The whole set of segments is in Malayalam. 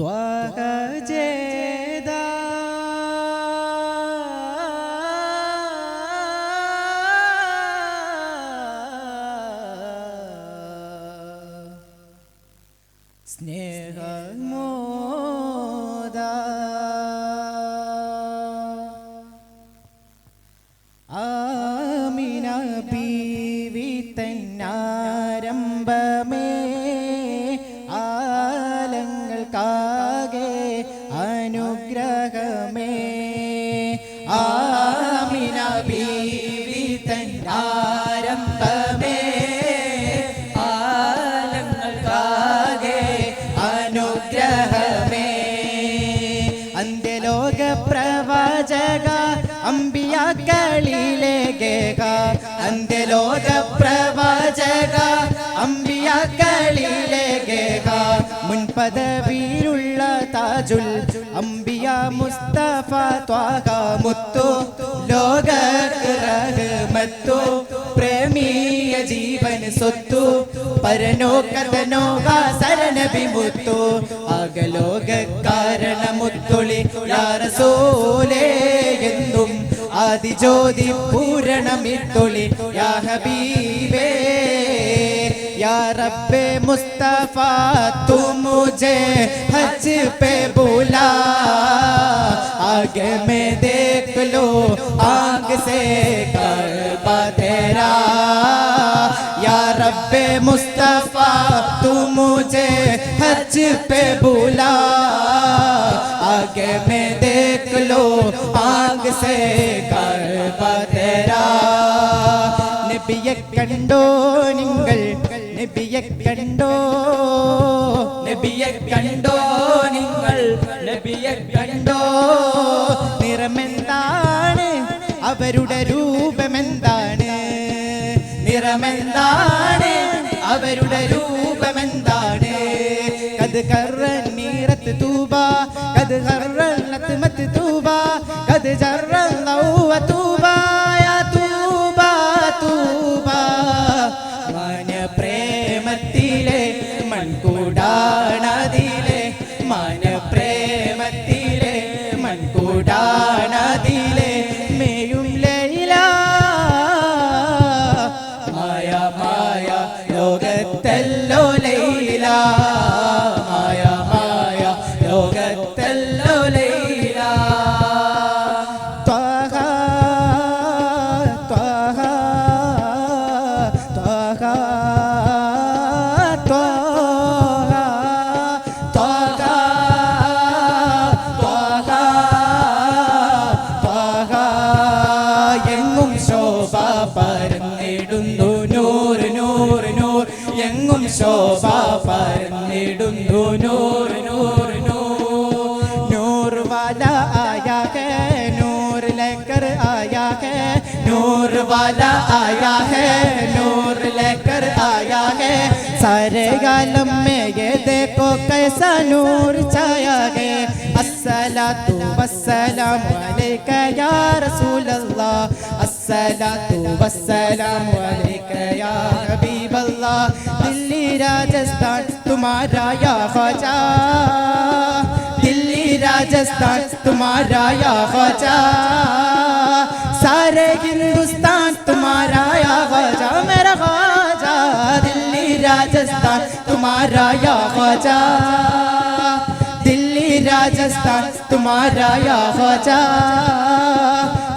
ത്വഹ ജേദ സ്നേഹമോദ ആമിന ബീവി തന്നാരംഭമേ ആലങ്ങൾക്കാകെ അനുഗ്രഹമേ ആമിന ബീവി തന്നാരംഭമേ ആലങ്ങൾക്കാകെ അനുഗ്രഹമേ അന്ത്യലോക പ്രവാചക അമ്പിയാക്കളിലേക അന്ത്യലോക പ്രവാചക അമ്പിയാക്കളിലേക മുൻപദവിയിലുള്ള താജുൽ അമ്പിയ മുസ്തഫ ത്വാഹ മുത്തു ലോകക്ക് റഹ്മത്തു പ്രേമിയ ജീവൻ സ്വത്തു പരനോ കഥനോ സരനബി മുത്തു അകലോക കാരണമുത്തുളി യാ റസൂലേ എന്നും ആദിജ്യോതി പൂരണമിത്തുളി യാ ഹബീബേ या रब्बे मुस्तफा तू मुझे हज पे बुला आगे में देख लो आग से करबा तेरा या रब्बे मुस्तफा तू मुझे हज पे बुला आगे में देख लो आग से करबा तेरा നബിയെ കണ്ടോ നിങ്ങൾ നബിയെ കണ്ടോ നബിയെ കണ്ടോ നിങ്ങൾ നബിയെ കണ്ടോ നിറമെന്താണ് അവരുടെ രൂപമെന്താണ് നിറമെന്താണ് അവരുടെ രൂപമെന്താണ് കത് കറനീറത്ത് തൂബ കത് കറനത്ത് മത്ത് തൂബ കത് ജറല്ലൗവ തൂബ യാ തൂബ തൂബ മാന പ്രേമത്തിലെ മൺകൂടാണതിലെ മാന പ്രേമത്തിലെ മൺകൂടാണതിലെ മേയും ലൈല മായ മായ ലോകത്തല്ലോ ലൈല മായ മായ ലോകത്തല്ലോ ലൈല ത്വഹ ത്വഹ ത്വഹ ത്വഹ ത്വഹ ത്വഹ ത്വഹ എങ്ങും ശോഭ പരന്നിടുന്നു നൂറ് നൂറ് നൂറ് എങ്ങും ശോഭ പരന്നിടുന്നു നൂറ് നൂറ് നൂറ് നൂറ് വാല ആയാ ഹേ നൂറ് लेकर आया है नूर वाला आया है नूर लेकर आया है सारे आलम में ये देखो कैसा नूर छाया है अस्सलातु वस्सलामु अलैका या रसूल अल्लाह अस्सलातु वस्सलामु अलैका या हबीब अल्लाह दिल्ली राजस्थान तुम्हारा या ख्वाजा दिल्ली राजस्थान तुम्हारा या ख्वाजा सारे हिंदुस्तान तुम्हारा या ख्वाजा मेरा ख्वाजा दिल्ली राजस्थान तुम्हारा या ख्वाजा दिल्ली राजस्थान तुम्हारा या ख्वाजा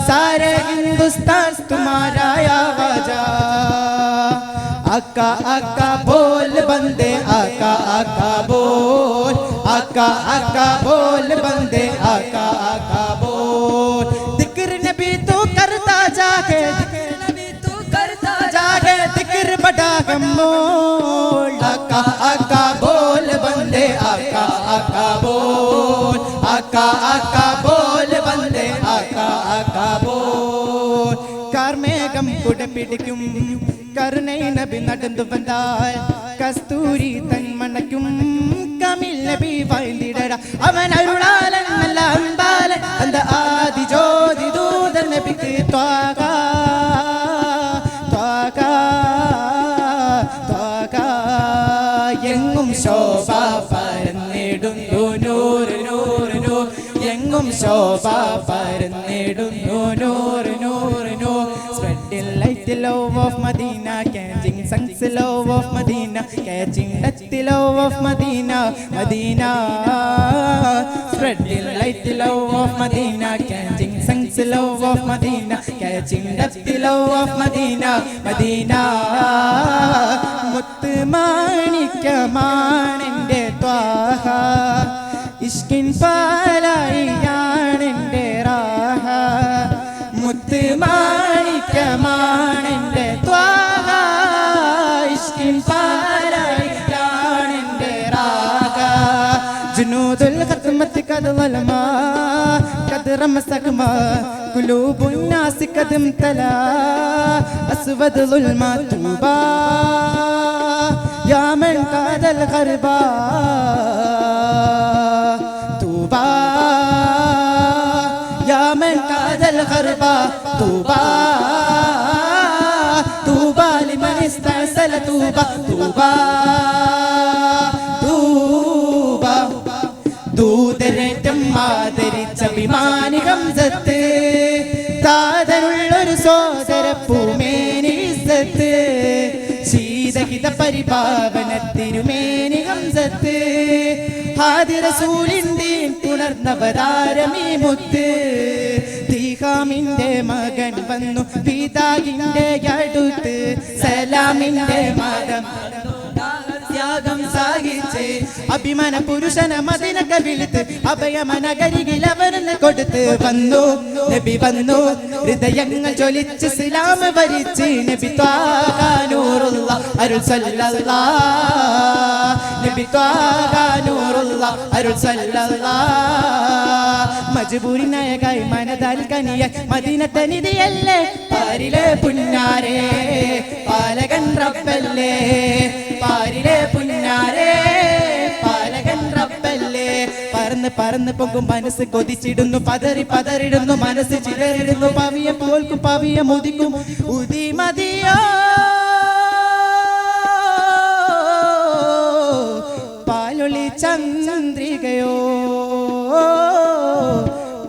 सारे हिंदुस्तान तुम्हारा या ख्वाजा आका आका बोल बंदे आका आका बोल आका आका बोल बंदे आका आका बोल जिक्र नबी तू करता जाके जिक्र नबी तू करता जाके जिक्र बड़ा गमोल आका आका बोल बंदे आका आका बोल आका आका बोल बंदे आका आका बोल കാർമേഘം കുട പിടിക്കും കരുണൈ നബി നടന്നു വന്നാൽ കസ്തൂരി തന്മണയ്ക്കും കമിൽ നബി വാഴ്ന്നിടട അവൻ അരുളാലൻ നല്ല അൻപാലൻ അന്ത ആദി ജ്യോതി ദൂതൻ നബിക്ക് ത്വാക ത്വാക ത്വാക എങ്ങും ശോഭ പരന്നിടുന്നു നൂറ് നൂറ് നൂർ എങ്ങും ശോഭ പരന്നിടുന്നു നൂറ് നൂറ് നൂർ Spreading light the love of Medina, catching sun's love of Medina, catching touch the love of Medina, Medina. Spreading light the love of Medina, catching sun's love of Medina, catching touch the love of Medina, Medina. മുത്ത് മാണിക്യമാണെൻ്റെ ത്വാഹ ഇഷ്കിൻ പാലായിയാണെൻ്റെ റാഹ മുത്ത് മാണിക്യമാണെൻ്റെ ത്വാഹ ഇഷ്കിൻ പാലായിയാണെൻ്റെ റാഹ ജുനൂദുൽ ഖത്മത്ത് ഖദ് വൽമാ ഖദ് റമസഖമാ ഖുലൂബുൻ നാസ് ഖദ് ഇംതലാ അസ്വദ് ളുൽമാ തൂബാ يا من قاد الغربا طوبى يا من قاد الغربا طوبى طوبى لمن استعسل طوبى طوبى طوبى ദൂതരേറ്റം ആദരിച്ച അഭിമാനി ഹംസത്ത് താതനുള്ളൊരു സോദര പൂമേനി ഇസ്സത്ത് ശീതഹിത പരിപാവന തിരുമേനി ഹംസത്ത് ഹാദി റസൂലിന്റെ പുണർന്നവതാരമീ മുത്ത് തീഹാമിന്റെ മകൻ വന്നു പിതാവിന്റെ അടുത്ത് സലാമിന്റെ മതം ത്യാഗം സാഹിച്ച് അഭിമാന പുരുഷന മദിന കവിളിത്ത് അഭയമനകരികിൽ അവരെന്ന് കൊടുത്ത് വന്നു നബി വന്നു ഹൃദയങ്ങൾ ജ്വലിച്ച് ഇസ്ലാം ഭരിച്ച് നബി ത്വാഹ നൂറുള്ള അരുൾ സല്ലല്ലാഹ് നബി ത്വാഹ നൂറുള്ള അരുൾ സല്ലല്ലാഹ് മജ്ബൂരി നായകായി മനതാൽ കനിയായി മദീന തനിതിയല്ലേ പാരിലെ പുന്നാരേ പാലകൻ റബ്ബല്ലേ പാരിലെ പുന്നാരേ പാലകൻ റബ്ബല്ലേ പറന്ന് പറന്ന് പൊങ്കും മനസ്സ് കൊതിച്ചിടുന്നു പതറി പതറിടുന്നു മനസ്സ് ചിതറിടുന്നു പവിയ പോൽക്കും പവിയ മുതിക്കും ഉതി മതിയോ പാലൊളി ചന്ദ്രികയോ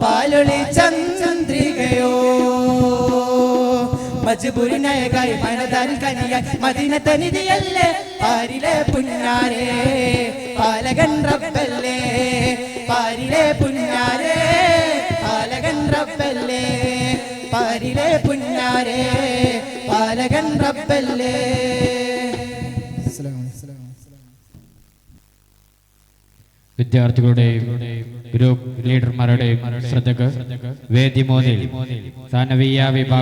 പാലൊളി ചന്ദ്രികയോ മജ്ബൂരി നായകായി മനതാൽ കനിയായി മദീന തനിതിയല്ലേ പാരിലെ പുന്നാരേ പാലകൻ റബ്ബല്ലേ പാരിലെ പുന്നാരേ പാലകൻ റബ്ബല്ലേ പാരിലെ പുന്നാരേ പാലകൻ റബ്ബല്ലേ. വിദ്യാർത്ഥികളുടെയും ഗ്രൂപ്പ് ലീഡർമാരുടെയും ശ്രദ്ധക്ക് വേദി മോനിൽ സാനവിയ വിഭാഗം